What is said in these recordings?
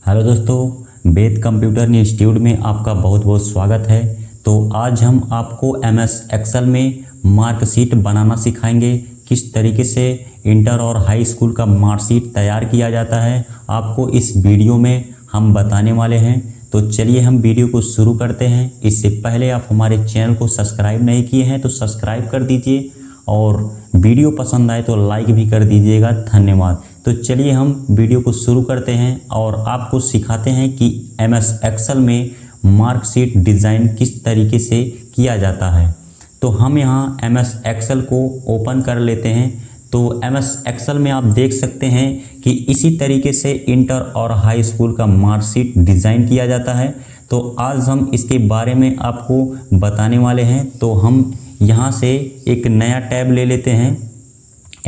Hello दोस्तों, वेद computer institute में आपका बहुत बहुत स्वागत है। तो आज हम आपको MS एक्सेल में मार्कशीट बनाना सिखाएंगे। किस तरीके से इंटर और हाई स्कूल का मार्कशीट तैयार किया जाता है आपको इस वीडियो में हम बताने वाले हैं। तो चलिए हम वीडियो को शुरू करते हैं। इससे पहले आप हमारे चैनल को सब्सक्राइब नहीं किए हैं तो सब्सक्राइब कर दीजिए और वीडियो पसंद आए तो लाइक भी कर दीजिएगा। धन्यवाद। तो चलिए हम वीडियो को शुरू करते हैं और आपको सिखाते हैं कि MS एक्सेल में मार्कशीट डिज़ाइन किस तरीके से किया जाता है। तो हम यहाँ MS एक्सेल को ओपन कर लेते हैं। तो MS एक्सेल में आप देख सकते हैं कि इसी तरीके से इंटर और हाई स्कूल का मार्कशीट डिज़ाइन किया जाता है। तो आज हम इसके बारे में आपको बताने वाले हैं। तो हम यहाँ से एक नया टैब ले लेते हैं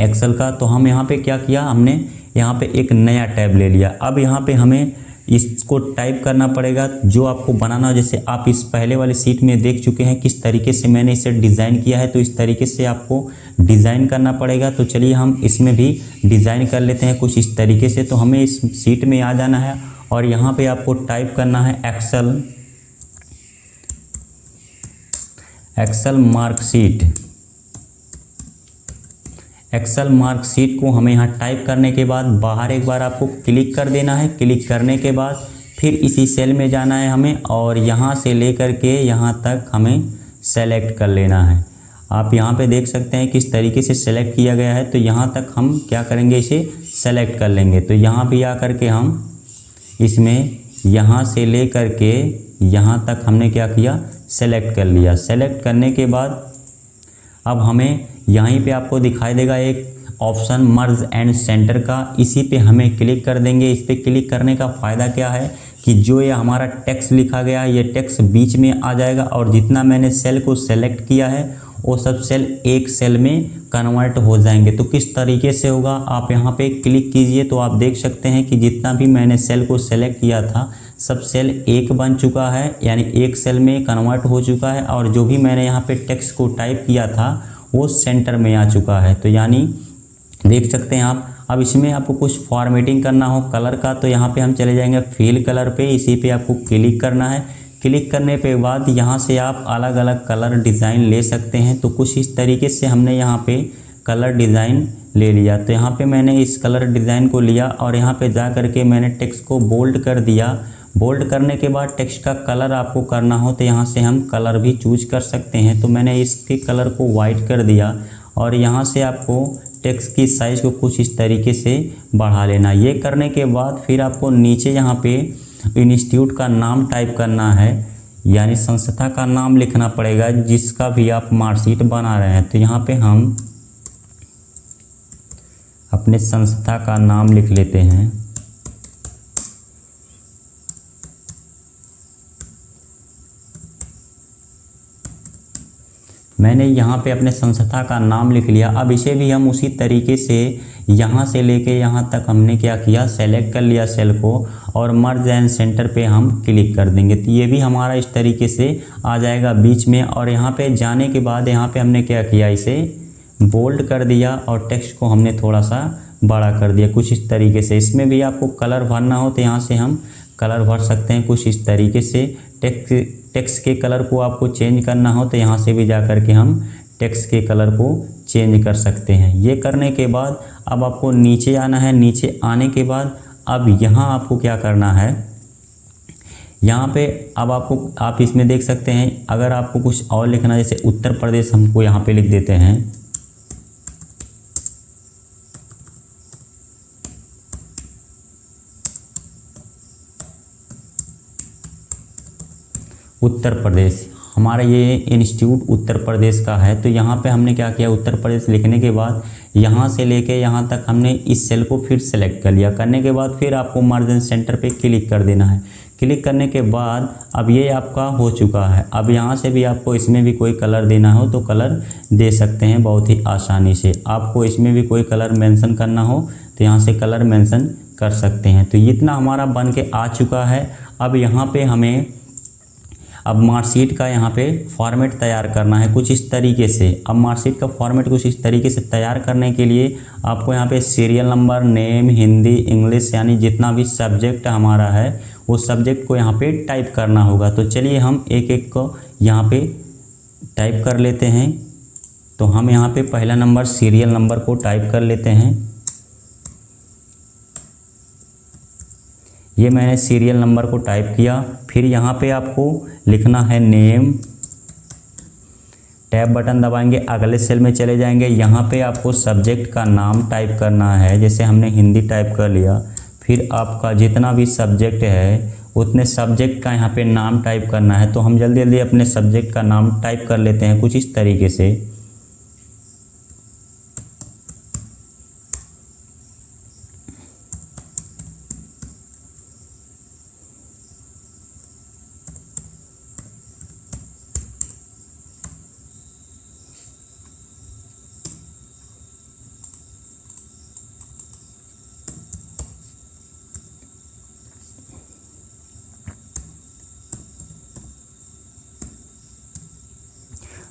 एक्सेल का। तो हम यहाँ पे क्या किया, हमने यहाँ पे एक नया टैब ले लिया। अब यहाँ पे हमें इसको टाइप करना पड़ेगा जो आपको बनाना हो। जैसे आप इस पहले वाले सीट में देख चुके हैं किस तरीके से मैंने इसे डिज़ाइन किया है, तो इस तरीके से आपको डिज़ाइन करना पड़ेगा। तो चलिए हम इसमें भी डिज़ाइन कर लेते हैं कुछ इस तरीके से। तो हमें इस सीट में आ जाना है और यहाँ पर आपको टाइप करना है एक्सेल मार्कशीट। एक्सेल मार्कशीट को हमें यहाँ टाइप करने के बाद बाहर एक बार आपको क्लिक कर देना है। क्लिक करने के बाद फिर इसी सेल में जाना है हमें और यहाँ से लेकर के यहाँ तक हमें सेलेक्ट कर लेना है। आप यहाँ पे देख सकते हैं किस तरीके से सेलेक्ट किया गया है। तो यहाँ तक हम क्या करेंगे, इसे सेलेक्ट कर लेंगे। तो यहाँ भी आकर के हम इसमें यहाँ से ले कर के यहाँ तक हमने क्या किया, सेलेक्ट कर लिया। सेलेक्ट करने के बाद अब हमें यहीं पे आपको दिखाई देगा एक ऑप्शन मर्ज एंड सेंटर का। इसी पे हमें क्लिक कर देंगे। इस पे क्लिक करने का फ़ायदा क्या है कि जो ये हमारा टेक्स्ट लिखा गया है ये टेक्स्ट बीच में आ जाएगा और जितना मैंने सेल को सेलेक्ट किया है वो सब सेल एक सेल में कन्वर्ट हो जाएंगे। तो किस तरीके से होगा, आप यहाँ पे क्लिक कीजिए तो आप देख सकते हैं कि जितना भी मैंने सेल को सेलेक्ट किया था सब सेल एक बन चुका है, यानी एक सेल में कन्वर्ट हो चुका है। और जो भी मैंने यहाँ पे टेक्स्ट को टाइप किया था वो सेंटर में आ चुका है। तो यानी देख सकते हैं आप। अब इसमें आपको कुछ फॉर्मेटिंग करना हो कलर का तो यहाँ पे हम चले जाएंगे फिल कलर पे। इसी पे आपको क्लिक करना है। क्लिक करने पे बाद यहाँ से आप अलग अलग कलर डिज़ाइन ले सकते हैं। तो कुछ इस तरीके से हमने यहाँ पे कलर डिज़ाइन ले लिया। तो यहाँ पे मैंने इस कलर डिज़ाइन को लिया और यहाँ पे जा कर के मैंने टेक्स्ट को बोल्ड कर दिया। बोल्ड करने के बाद टेक्स्ट का कलर आपको करना हो तो यहाँ से हम कलर भी चूज कर सकते हैं। तो मैंने इसके कलर को वाइट कर दिया और यहाँ से आपको टेक्स्ट की साइज़ को कुछ इस तरीके से बढ़ा लेना। ये करने के बाद फिर आपको नीचे यहाँ पे इंस्टीट्यूट का नाम टाइप करना है, यानी संस्था का नाम लिखना पड़ेगा जिसका भी आप मार्कशीट बना रहे हैं। तो यहाँ पे हम अपने संस्था का नाम लिख लेते हैं। मैंने यहाँ पे अपने संस्था का नाम लिख लिया। अब इसे भी हम उसी तरीके से यहाँ से लेके यहाँ तक हमने क्या किया, सेलेक्ट कर लिया सेल को और मर्ज एंड सेंटर पे हम क्लिक कर देंगे। तो ये भी हमारा इस तरीके से आ जाएगा बीच में। और यहाँ पे जाने के बाद यहाँ पे हमने क्या किया, इसे बोल्ड कर दिया और टेक्स्ट को हमने थोड़ा सा बड़ा कर दिया कुछ इस तरीके से। इसमें भी आपको कलर भरना हो तो यहाँ से हम कलर भर सकते हैं कुछ इस तरीके से। टेक्स्ट के कलर को आपको चेंज करना हो तो यहाँ से भी जा कर के हम टेक्स्ट के कलर को चेंज कर सकते हैं। ये करने के बाद अब आपको नीचे आना है। नीचे आने के बाद अब यहाँ आपको क्या करना है, यहाँ पे अब आप इसमें देख सकते हैं अगर आपको कुछ और लिखना है जैसे उत्तर प्रदेश हमको यहाँ पे लिख देते हैं। उत्तर प्रदेश, हमारा ये इंस्टीट्यूट उत्तर प्रदेश का है। तो यहाँ पे हमने क्या किया, उत्तर प्रदेश लिखने के बाद यहाँ से लेके यहाँ तक हमने इस सेल को फिर सेलेक्ट कर लिया। करने के बाद फिर आपको मर्ज एंड सेंटर पे क्लिक कर देना है। क्लिक करने के बाद अब ये आपका हो चुका है। अब यहाँ से भी आपको इसमें भी कोई कलर देना हो तो कलर दे सकते हैं बहुत ही आसानी से। आपको इसमें भी कोई कलर मेंशन करना हो तो यहाँ से कलर मेंशन कर सकते हैं। तो इतना हमारा बन के आ चुका है। अब यहाँ पे हमें अब मार्कशीट का यहाँ पे फॉर्मेट तैयार करना है कुछ इस तरीके से। अब मार्कशीट का फॉर्मेट कुछ इस तरीके से तैयार करने के लिए आपको यहाँ पे serial number, name, Hindi, English यानी जितना भी सब्जेक्ट हमारा है वो सब्जेक्ट को यहाँ पे टाइप करना होगा। तो चलिए हम एक एक को यहाँ पे टाइप कर लेते हैं। तो हम यहाँ पे पहला नंबर सीरियल नंबर को टाइप कर लेते हैं। ये मैंने सीरियल नंबर को टाइप किया। फिर यहाँ पे आपको लिखना है नेम, टैब बटन दबाएंगे, अगले सेल में चले जाएंगे। यहाँ पे आपको सब्जेक्ट का नाम टाइप करना है, जैसे हमने हिंदी टाइप कर लिया। फिर आपका जितना भी सब्जेक्ट है उतने सब्जेक्ट का यहाँ पे नाम टाइप करना है। तो हम जल्दी जल्दी अपने सब्जेक्ट का नाम टाइप कर लेते हैं कुछ इस तरीके से।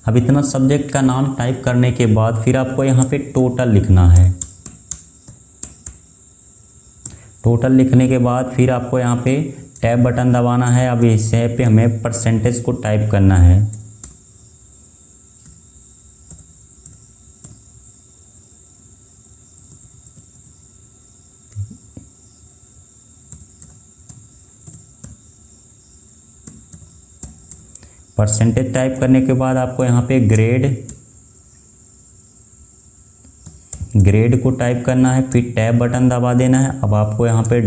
अब इतना सब्जेक्ट का नाम टाइप करने के बाद फिर आपको यहाँ पे टोटल लिखना है। टोटल लिखने के बाद फिर आपको यहाँ पे टैब बटन दबाना है। अब इस पे हमें परसेंटेज को टाइप करना है। परसेंटेज टाइप करने के बाद आपको यहाँ पे ग्रेड को टाइप करना है। फिर टैब बटन दबा देना है। अब आपको यहाँ पे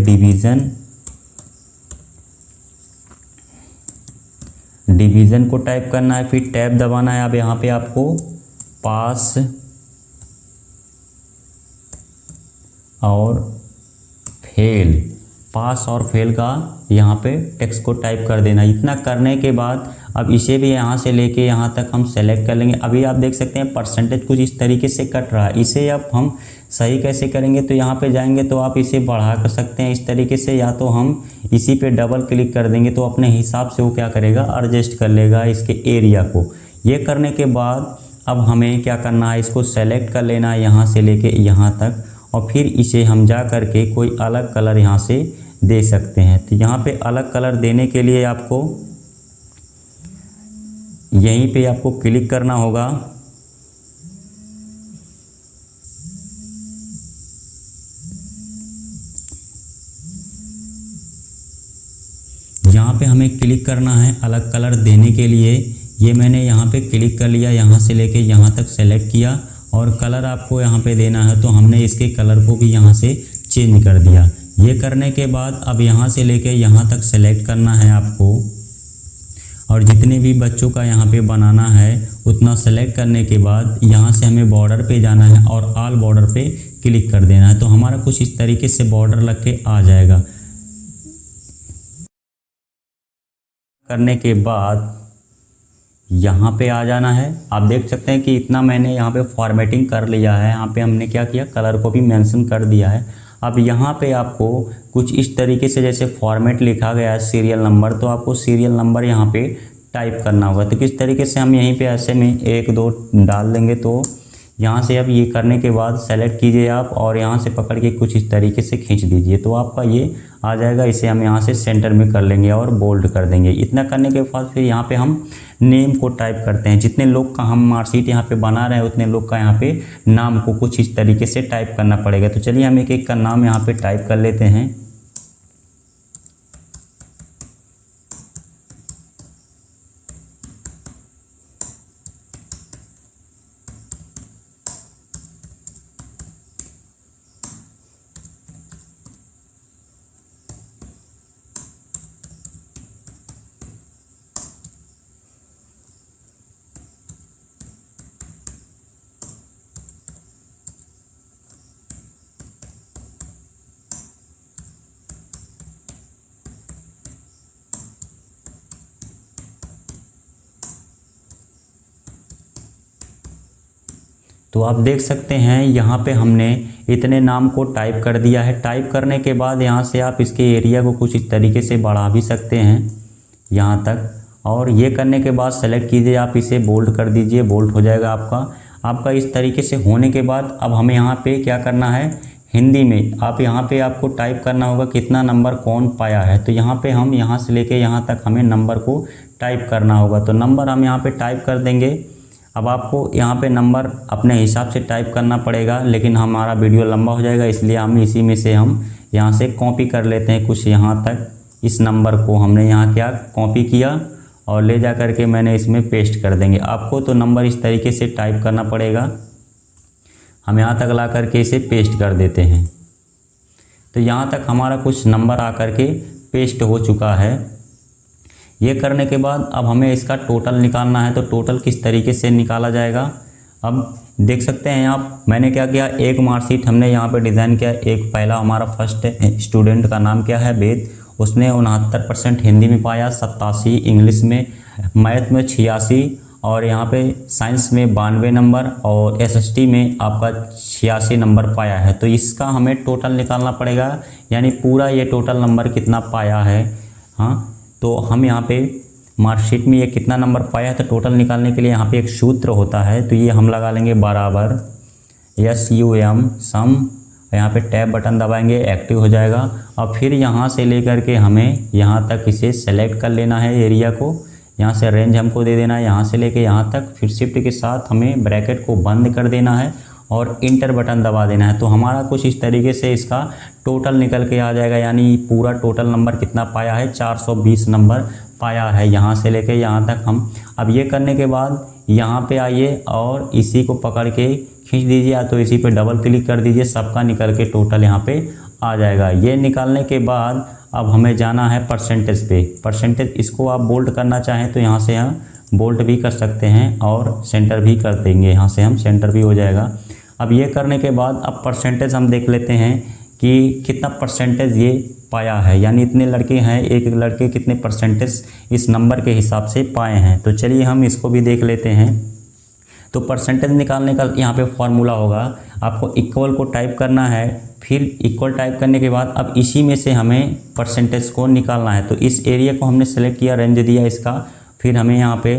डिवीज़न को टाइप करना है। फिर टैब दबाना है। अब यहाँ पे आपको पास और फेल का यहाँ पे टेक्स्ट को टाइप कर देना। इतना करने के बाद अब इसे भी यहाँ से लेके यहाँ तक हम सेलेक्ट कर लेंगे। अभी आप देख सकते हैं परसेंटेज कुछ इस तरीके से कट रहा है। इसे अब हम सही कैसे करेंगे, तो यहाँ पे जाएंगे तो आप इसे बढ़ा कर सकते हैं इस तरीके से, या तो हम इसी पे डबल क्लिक कर देंगे तो अपने हिसाब से वो क्या करेगा, एडजस्ट कर लेगा इसके एरिया को। ये करने के बाद अब हमें क्या करना है, इसको सेलेक्ट कर लेना है यहाँ से लेके यहाँ तक, और फिर इसे हम जा करके कोई अलग कलर यहाँ से दे सकते हैं। तो यहाँ पे अलग कलर देने के लिए आपको यहीं पे आपको क्लिक करना होगा। यहाँ पे हमें क्लिक करना है अलग कलर देने के लिए। ये मैंने यहाँ पे क्लिक कर लिया, यहाँ से लेके यहाँ तक सेलेक्ट किया, और कलर आपको यहाँ पे देना है तो हमने इसके कलर को भी यहाँ से चेंज कर दिया। ये करने के बाद अब यहाँ से लेके यहाँ तक सेलेक्ट करना है आपको, और जितने भी बच्चों का यहाँ पे बनाना है उतना सेलेक्ट करने के बाद यहाँ से हमें बॉर्डर पे जाना है और ऑल बॉर्डर पे क्लिक कर देना है। तो हमारा कुछ इस तरीके से बॉर्डर लग के आ जाएगा। करने के बाद यहाँ पे आ जाना है। आप देख सकते हैं कि इतना मैंने यहाँ पे फॉर्मेटिंग कर लिया है। यहाँ पे हमने क्या किया, कलर को भी मेंशन कर दिया है। अब यहाँ पे आपको कुछ इस तरीके से जैसे फॉर्मेट लिखा गया है सीरियल नंबर, तो आपको सीरियल नंबर यहाँ पे टाइप करना होगा। तो किस तरीके से हम यहीं पे ऐसे में 1 2 डाल देंगे। तो यहाँ से अब ये करने के बाद सेलेक्ट कीजिए आप, और यहाँ से पकड़ के कुछ इस तरीके से खींच दीजिए तो आपका ये आ जाएगा। इसे हम यहाँ से सेंटर में कर लेंगे और बोल्ड कर देंगे। इतना करने के बाद फिर यहाँ पे हम नेम को टाइप करते हैं। जितने लोग का हम मार्कशीट यहाँ पे बना रहे हैं उतने लोग का यहाँ पे नाम को कुछ इस तरीके से टाइप करना पड़ेगा। तो चलिए हम एक एक का नाम यहाँ पे टाइप कर लेते हैं। तो आप देख सकते हैं यहाँ पे हमने इतने नाम को टाइप कर दिया है। टाइप करने के बाद यहाँ से आप इसके एरिया को कुछ इस तरीके से बढ़ा भी सकते हैं यहाँ तक, और ये करने के बाद सेलेक्ट कीजिए, आप इसे बोल्ड कर दीजिए, बोल्ड हो जाएगा आपका इस तरीके से होने के बाद अब हमें यहाँ पे क्या करना है, हिंदी में आप यहाँ पे आपको टाइप करना होगा कितना नंबर कौन पाया है। तो यहाँ पे हम यहाँ से लेके यहाँ तक हमें नंबर को टाइप करना होगा। तो नंबर हम यहाँ पे टाइप कर देंगे। अब आपको यहाँ पे नंबर अपने हिसाब से टाइप करना पड़ेगा, लेकिन हमारा वीडियो लंबा हो जाएगा, इसलिए हम इसी में से हम यहाँ से कॉपी कर लेते हैं कुछ यहाँ तक। इस नंबर को हमने यहाँ क्या कॉपी किया और ले जा कर के मैंने इसमें पेस्ट कर देंगे। आपको तो नंबर इस तरीके से टाइप करना पड़ेगा। हम यहाँ तक ला करके इसे पेस्ट कर देते हैं। तो यहाँ तक हमारा कुछ नंबर आ कर के पेस्ट हो चुका है। ये करने के बाद अब हमें इसका टोटल निकालना है। तो टोटल किस तरीके से निकाला जाएगा, अब देख सकते हैं आप, मैंने क्या किया, एक मार्कशीट हमने यहाँ पे डिज़ाइन किया। एक पहला हमारा फर्स्ट स्टूडेंट का नाम क्या है, वेद, उसने 69% हिंदी में पाया, 87 इंग्लिश में, मैथ में 86 और यहाँ पे साइंस में 92 नंबर और एसएसटी में आपका 86 नंबर पाया है। तो इसका हमें टोटल निकालना पड़ेगा, यानी पूरा ये टोटल नंबर कितना पाया है। हाँ, तो हम यहाँ पे मार्कशीट में ये कितना नंबर पाया है, तो टोटल निकालने के लिए यहाँ पे एक सूत्र होता है। तो ये हम लगा लेंगे बराबर SUM सम, यहाँ पे टैब बटन दबाएंगे, एक्टिव हो जाएगा। और फिर यहाँ से लेकर के हमें यहाँ तक इसे सेलेक्ट कर लेना है, एरिया को, यहाँ से रेंज हमको दे देना है, यहाँ से लेके यहाँ तक। फिर शिफ्ट के साथ हमें ब्रैकेट को बंद कर देना है और इंटर बटन दबा देना है। तो हमारा कुछ इस तरीके से इसका टोटल निकल के आ जाएगा, यानी पूरा टोटल नंबर कितना पाया है, 420 नंबर पाया है यहाँ से लेके यहाँ तक हम। अब ये करने के बाद यहाँ पे आइए और इसी को पकड़ के खींच दीजिए, या तो इसी पे डबल क्लिक कर दीजिए, सबका निकल के टोटल यहाँ पे आ जाएगा। ये निकालने के बाद अब हमें जाना है परसेंटेज पे। परसेंटेज इसको आप बोल्ड करना चाहें तो यहाँ से हम बोल्ड भी कर सकते हैं और सेंटर भी कर देंगे, यहाँ से हम सेंटर भी हो जाएगा। अब ये करने के बाद अब परसेंटेज हम देख लेते हैं कि कितना परसेंटेज ये पाया है, यानी इतने लड़के हैं, एक एक लड़के कितने परसेंटेज इस नंबर के हिसाब से पाए हैं। तो चलिए हम इसको भी देख लेते हैं। तो परसेंटेज निकालने का यहाँ पे फॉर्मूला होगा, आपको इक्वल को टाइप करना है, फिर इक्वल टाइप करने के बाद अब इसी में से हमें परसेंटेज को निकालना है। तो इस एरिया को हमने सेलेक्ट किया, रेंज दिया इसका, फिर हमें यहाँ पे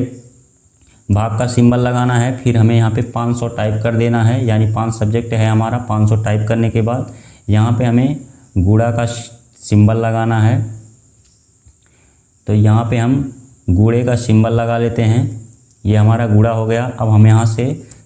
भाग का सिंबल लगाना है, फिर हमें यहाँ पे 500 टाइप कर देना है, यानी 5 सब्जेक्ट है हमारा। 500 टाइप करने के बाद यहाँ पे हमें गुणा का सिंबल लगाना है। तो यहाँ पे हम गुणे का सिंबल लगा लेते हैं, ये हमारा गुणा हो गया। अब हम यहाँ से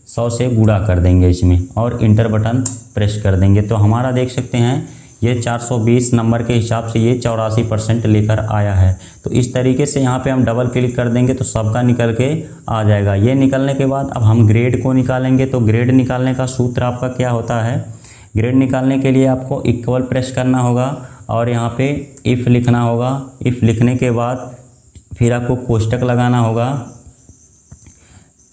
100 से गुणा कर देंगे इसमें और इंटर बटन प्रेस कर देंगे। तो हमारा देख सकते हैं ये 420 नंबर के हिसाब से ये 84% लेकर आया है। तो इस तरीके से यहाँ पे हम डबल क्लिक कर देंगे तो सबका निकल के आ जाएगा। ये निकलने के बाद अब हम ग्रेड को निकालेंगे। तो ग्रेड निकालने का सूत्र आपका क्या होता है, ग्रेड निकालने के लिए आपको इक्वल प्रेस करना होगा और यहाँ पे इफ़ लिखना होगा। इफ़ लिखने के बाद फिर आपको कोष्टक लगाना होगा।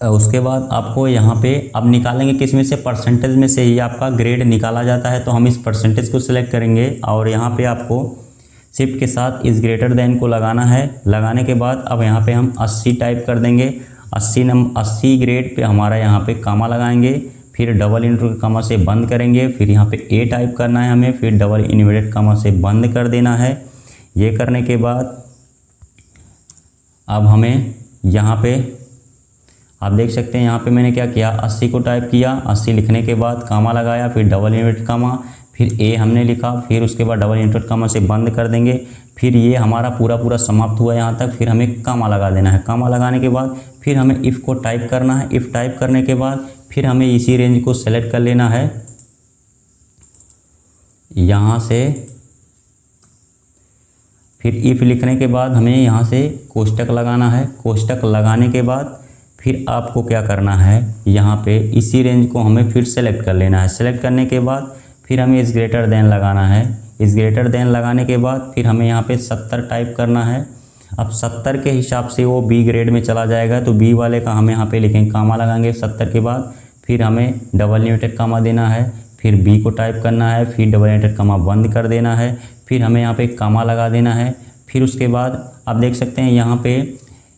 उसके बाद आपको यहाँ पे अब निकालेंगे किस में से, परसेंटेज में से ही आपका ग्रेड निकाला जाता है। तो हम इस परसेंटेज को सिलेक्ट करेंगे और यहाँ पे आपको शिफ्ट के साथ इस ग्रेटर देन को लगाना है। लगाने के बाद अब यहाँ पे हम 80 टाइप कर देंगे। 80 ग्रेड पे हमारा यहाँ पे कामा लगाएंगे, फिर डबल इन्वर्टेड कामा से बंद करेंगे, फिर यहाँ पे ए टाइप करना है हमें, फिर डबल इन्वर्टेड कामा से बंद कर देना है। ये करने के बाद अब हमें यहाँ पे आप देख सकते हैं, यहाँ पे मैंने क्या किया, 80 को टाइप किया, 80 लिखने के बाद कामा लगाया, फिर डबल इन्वर्टेड कामा, फिर ए हमने लिखा, फिर उसके बाद डबल इन्वर्टेड कामा से बंद कर देंगे। फिर ये हमारा पूरा समाप्त हुआ यहाँ तक, फिर हमें कामा लगा देना है। कामा लगाने के बाद फिर हमें इफ़ को टाइप करना है। इफ़ टाइप करने के बाद फिर हमें इसी रेंज को सेलेक्ट कर लेना है यहाँ से। फिर इफ़ लिखने के बाद हमें यहाँ से कोष्टक लगाना है। कोष्टक लगाने के बाद फिर आपको क्या करना है, यहाँ पे इसी रेंज को हमें फिर सेलेक्ट कर लेना है। सेलेक्ट करने के बाद फिर हमें इस ग्रेटर देन लगाना है। इस ग्रेटर देन लगाने के बाद फिर हमें यहाँ पे 70 टाइप करना है। अब 70 के हिसाब से वो बी ग्रेड में चला जाएगा, तो बी वाले का हमें यहाँ पे लिखेंगे, कामा लगाएंगे 70 के बाद, फिर हमें डबल इन्वर्टेड कामा देना है, फिर बी को टाइप करना है, फिर डबल इन्वर्टेड कामा बंद कर देना है, फिर हमें यहाँ पे कामा लगा देना है। फिर उसके बाद आप देख सकते हैं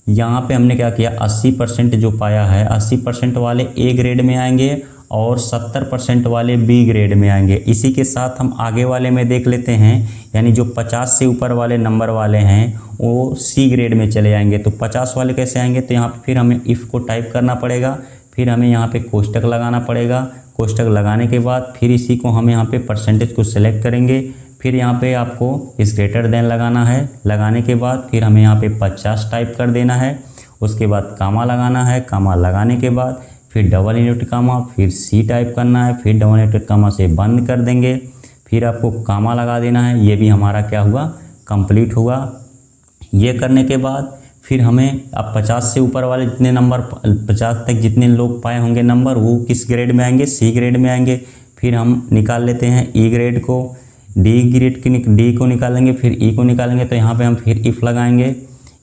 यहाँ पे हमने क्या किया, 80% जो पाया है, 80% वाले ए ग्रेड में आएंगे और 70% वाले बी ग्रेड में आएंगे। इसी के साथ हम आगे वाले में देख लेते हैं, यानी जो 50 से ऊपर वाले नंबर वाले हैं वो सी ग्रेड में चले जाएंगे। तो 50 वाले कैसे आएंगे, तो यहाँ पे फिर हमें इफ़ को टाइप करना पड़ेगा, फिर हमें यहाँ पे कोष्टक लगाना पड़ेगा। कोष्टक लगाने के बाद फिर इसी को हम यहाँ पे परसेंटेज को सिलेक्ट करेंगे, फिर यहाँ पे आपको इस ग्रेटर देन लगाना है। लगाने के बाद फिर हमें यहाँ पे 50 टाइप कर देना है। उसके बाद कामा लगाना है। कामा लगाने के बाद फिर डबल इन्वर्टेड कामा, फिर सी टाइप करना है, फिर डबल इन्वर्टेड कामा से बंद कर देंगे, फिर आपको कामा लगा देना है। ये भी हमारा क्या हुआ, कंप्लीट हुआ। ये करने के बाद फिर हमें अब 50 से ऊपर वाले जितने नंबर 50 तक जितने लोग पाए होंगे नंबर, वो किस ग्रेड में आएंगे, सी ग्रेड में आएंगे। फिर हम निकाल लेते हैं ई ग्रेड को, डी को निकालेंगे, फिर ई को निकालेंगे। तो यहाँ पे हम फिर इफ़ लगाएंगे।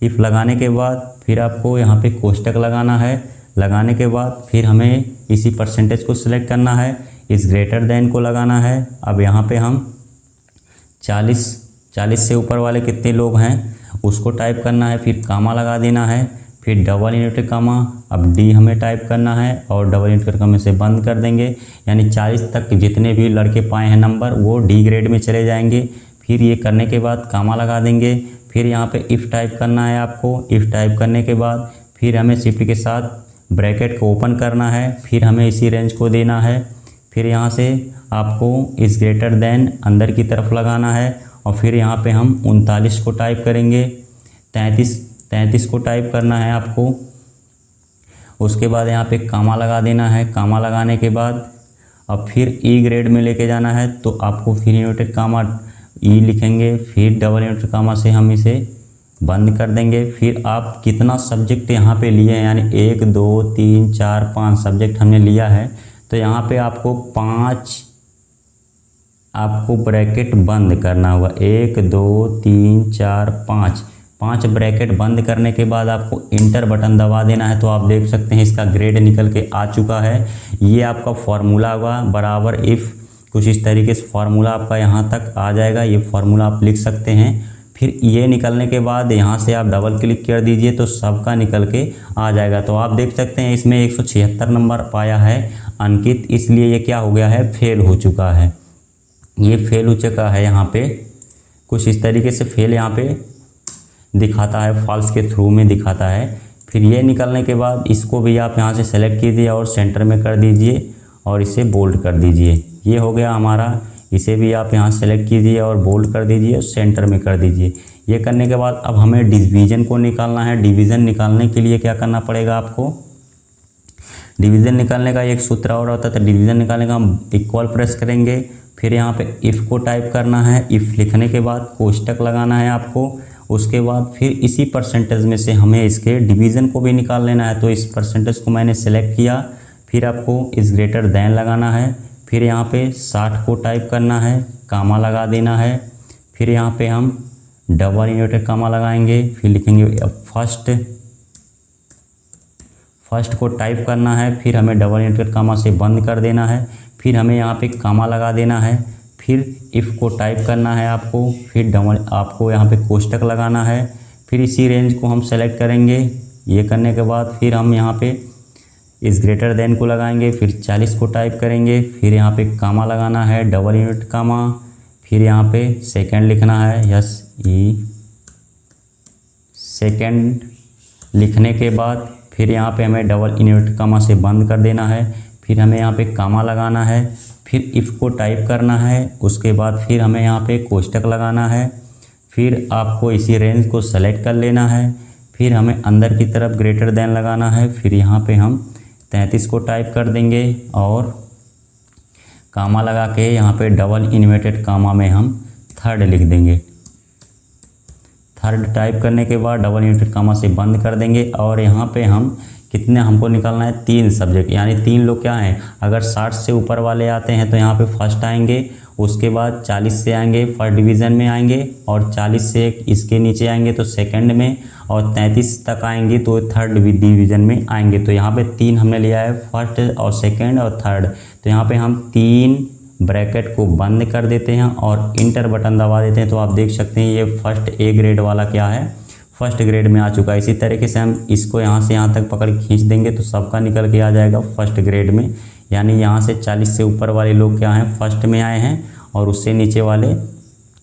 इफ़ लगाने के बाद फिर आपको यहाँ पे कोष्टक लगाना है। लगाने के बाद फिर हमें इसी परसेंटेज को सिलेक्ट करना है, इस ग्रेटर देन को लगाना है। अब यहाँ पे हम 40 से ऊपर वाले कितने लोग हैं उसको टाइप करना है, फिर कामा लगा देना है, फिर डबल इन्वर्टेड कामा। अब डी हमें टाइप करना है और डबल इन्वर्टेड कामा से बंद कर देंगे। यानी 40 तक जितने भी लड़के पाए हैं नंबर वो डी ग्रेड में चले जाएंगे। फिर ये करने के बाद कामा लगा देंगे। फिर यहाँ पे इफ़ टाइप करना है आपको। इफ़ टाइप करने के बाद फिर हमें शिफ्ट के साथ ब्रैकेट को ओपन करना है, फिर हमें इसी रेंज को देना है। फिर यहाँ से आपको इस ग्रेटर देन अंदर की तरफ लगाना है और फिर यहाँ पे हम 39 को टाइप करेंगे। 33 को टाइप करना है आपको। उसके बाद यहाँ पे कामा लगा देना है। कामा लगाने के बाद अब फिर ई ग्रेड में लेके जाना है, तो आपको फिर इन्वर्टेड कामा ई लिखेंगे, फिर डबल इन्वर्टेड कामा से हम इसे बंद कर देंगे। फिर आप कितना सब्जेक्ट यहाँ पे लिए हैं, यानी 1 2 3 4 5 सब्जेक्ट हमने लिया है, तो यहाँ पे आपको 5 आपको ब्रैकेट बंद करना होगा। 1 2 3 4 5 ब्रैकेट बंद करने के बाद आपको इंटर बटन दबा देना है। तो आप देख सकते हैं इसका ग्रेड निकल के आ चुका है। ये आपका फार्मूला होगा बराबर इफ़, कुछ इस तरीके से फार्मूला आपका यहाँ तक आ जाएगा। ये फार्मूला आप लिख सकते हैं। फिर ये निकलने के बाद यहाँ से आप डबल क्लिक कर दीजिए तो सबका निकल के आ जाएगा। तो आप देख सकते हैं इसमें 176 नंबर पाया है अंकित, इसलिए ये क्या हो गया है, फेल हो चुका है। ये फेल हो चुका है, यहाँ पे कुछ इस तरीके से फेल यहाँ पे दिखाता है, फॉल्स के थ्रू में दिखाता है। फिर ये निकलने के बाद इसको भी आप यहाँ से सेलेक्ट कीजिए और सेंटर में कर दीजिए और इसे बोल्ड कर दीजिए। ये हो गया हमारा। इसे भी आप यहाँ सेलेक्ट कीजिए और बोल्ड कर दीजिए और सेंटर में कर दीजिए। ये करने के बाद अब हमें डिवीज़न को निकालना है। डिवीज़न निकालने के लिए क्या करना पड़ेगा आपको, डिवीज़न निकालने का एक सूत्र और होता है। तो डिवीज़न निकालने का हम इक्वल प्रेस करेंगे, फिर यहाँ पे इफ़ को टाइप करना है। इफ़ लिखने के बाद कोष्टक लगाना है आपको। उसके बाद फिर इसी परसेंटेज में से हमें इसके डिवीज़न को भी निकाल लेना है। तो इस परसेंटेज को मैंने सेलेक्ट किया, फिर आपको इस ग्रेटर देन लगाना है, फिर यहाँ पे 60 को टाइप करना है, कामा लगा देना है। फिर यहाँ पे हम डबल इन्वर्टेड कामा लगाएंगे, फिर लिखेंगे फर्स्ट को टाइप करना है, फिर हमें डबल इन्वर्टेड कामा से बंद कर देना है। फिर हमें यहाँ पे कामा लगा देना है, फिर इफ़ को टाइप करना है आपको, फिर आपको यहाँ पे कोष्टक लगाना है। फिर इसी रेंज को हम सेलेक्ट करेंगे। ये करने के बाद फिर हम यहाँ पे इस ग्रेटर देन को लगाएंगे, फिर 40 को टाइप करेंगे, फिर यहाँ पे कामा लगाना है, डबल इन्वर्टेड कामा, फिर यहाँ पे सेकंड लिखना है, सेकंड लिखने के बाद फिर यहाँ पे हमें डबल इन्वर्टेड कामा से बंद कर देना है। फिर हमें यहाँ पे कामा लगाना है, फिर इफ़ को टाइप करना है। उसके बाद फिर हमें यहाँ पे कोष्टक लगाना है, फिर आपको इसी रेंज को सेलेक्ट कर लेना है। फिर हमें अंदर की तरफ ग्रेटर देन लगाना है, फिर यहाँ पे हम 33 को टाइप कर देंगे और कामा लगा के यहाँ पे डबल इन्वर्टेड कामा में हम थर्ड लिख देंगे। थर्ड टाइप करने के बाद डबल इन्वर्टेड कामा से बंद कर देंगे और यहाँ पे हम कितने हमको निकालना है, 3 सब्जेक्ट, यानी 3 लोग क्या हैं, अगर 60 से ऊपर वाले आते हैं तो यहाँ पे फर्स्ट आएंगे, उसके बाद 40 से आएंगे फर्स्ट डिवीज़न में आएंगे और 40 से इसके नीचे आएंगे तो सेकंड में और 33 तक आएंगे तो थर्ड डिवीज़न में आएंगे। तो यहाँ पे 3 हमने लिया है, फर्स्ट और सेकंड और थर्ड। तो यहाँ पे हम 3 ब्रैकेट को बंद कर देते हैं और इंटर बटन दबा देते हैं। तो आप देख सकते हैं ये फर्स्ट ए ग्रेड वाला क्या है, फर्स्ट ग्रेड में आ चुका है। इसी तरीके से हम इसको यहाँ से यहाँ तक पकड़ खींच देंगे तो सबका निकल के आ जाएगा फर्स्ट ग्रेड में। यानी यहाँ से 40 से ऊपर वाले लोग क्या हैं, फर्स्ट में आए हैं, और उससे नीचे वाले,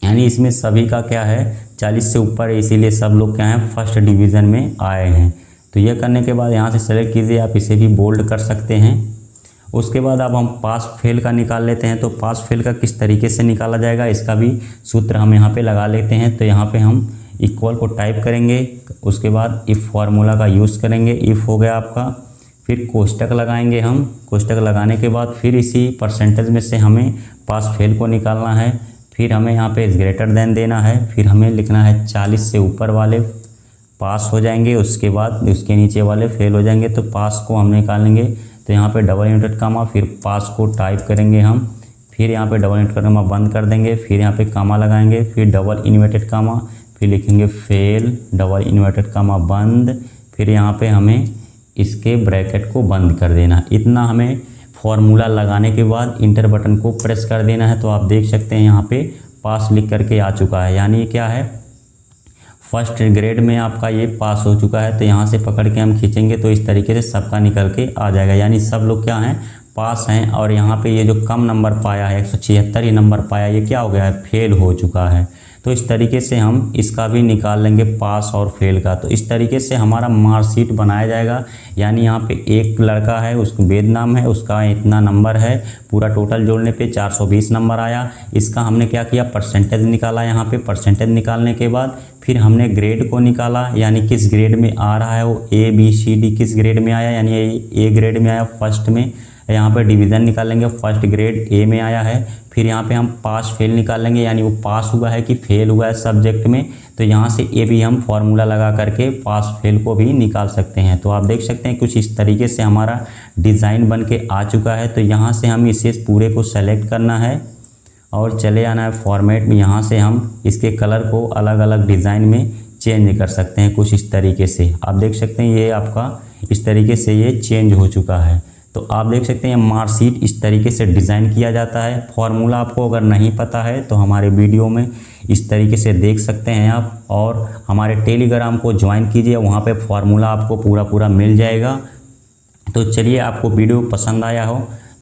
यानी इसमें सभी का क्या है 40 से ऊपर है, इसीलिए सब लोग क्या हैं फर्स्ट डिवीज़न में आए हैं। तो यह करने के बाद यहाँ से सेलेक्ट कीजिए, आप इसे भी बोल्ड कर सकते हैं। उसके बाद अब हम पास फेल का निकाल लेते हैं। तो पास फेल का किस तरीके से निकाला जाएगा, इसका भी सूत्र हम यहाँ पे लगा लेते हैं। तो यहाँ पे हम इक्वल को टाइप करेंगे, उसके बाद इफ़ फार्मूला का यूज़ करेंगे, इफ़ हो गया आपका, फिर कोष्टक लगाएंगे हम। कोष्टक लगाने के बाद फिर इसी परसेंटेज में से हमें पास फेल को निकालना है। फिर हमें यहाँ पे ग्रेटर देन देना है, फिर हमें लिखना है 40 से ऊपर वाले पास हो जाएंगे, उसके बाद उसके नीचे वाले फेल हो जाएंगे। तो पास को हम निकालेंगे, तो यहाँ पे डबल इन्वर्टेड कामा, फिर पास को टाइप करेंगे हम, फिर यहाँ पे डबल इन्वर्टेड कामा बंद कर देंगे, फिर यहाँ पे कामा लगाएंगे, फिर डबल इन्वर्टेड कामा, फिर लिखेंगे फेल, डबल इन्वर्टेड कामा बंद, फिर यहाँ पे हमें इसके ब्रैकेट को बंद कर देना। इतना हमें फॉर्मूला लगाने के बाद इंटर बटन को प्रेस कर देना है। तो आप देख सकते हैं यहाँ पे पास लिख करके आ चुका है, यानी क्या है फर्स्ट ग्रेड में आपका ये पास हो चुका है। तो यहाँ से पकड़ के हम खींचेंगे तो इस तरीके से सबका निकल के आ जाएगा, यानी सब लोग क्या हैं पास हैं। और यहाँ पे ये जो कम नंबर पाया है 176 ही नंबर पाया, ये क्या हो गया है फेल हो चुका है। तो इस तरीके से हम इसका भी निकाल लेंगे पास और फेल का। तो इस तरीके से हमारा मार्कशीट बनाया जाएगा। यानी यहाँ पे एक लड़का है, उसको वेद नाम है, उसका इतना नंबर है, पूरा टोटल जोड़ने पे 420 नंबर आया। इसका हमने क्या किया परसेंटेज निकाला। यहाँ पे परसेंटेज निकालने के बाद फिर हमने ग्रेड को निकाला, यानी किस ग्रेड में आ रहा है वो, ABCD किस ग्रेड में आया, यानी ए ग्रेड में आया फर्स्ट में। यहाँ पे डिवीज़न निकालेंगे, फर्स्ट ग्रेड A में आया है। फिर यहाँ पे हम पास फेल निकालेंगे, यानी वो पास हुआ है कि फेल हुआ है सब्जेक्ट में। तो यहाँ से ये भी हम फार्मूला लगा करके पास फेल को भी निकाल सकते हैं। तो आप देख सकते हैं कुछ इस तरीके से हमारा डिज़ाइन बन के आ चुका है। तो यहाँ से हम इसे पूरे को सेलेक्ट करना है और चले आना है फॉर्मेट में। यहाँ से हम इसके कलर को अलग अलग डिज़ाइन में चेंज कर सकते हैं कुछ इस तरीके से। आप देख सकते हैं ये आपका इस तरीके से ये चेंज हो चुका है। तो आप देख सकते हैं मार्कशीट इस तरीके से डिज़ाइन किया जाता है। फार्मूला आपको अगर नहीं पता है तो हमारे वीडियो में इस तरीके से देख सकते हैं आप, और हमारे टेलीग्राम को ज्वाइन कीजिए, वहाँ पे फार्मूला आपको पूरा मिल जाएगा। तो चलिए, आपको वीडियो पसंद आया हो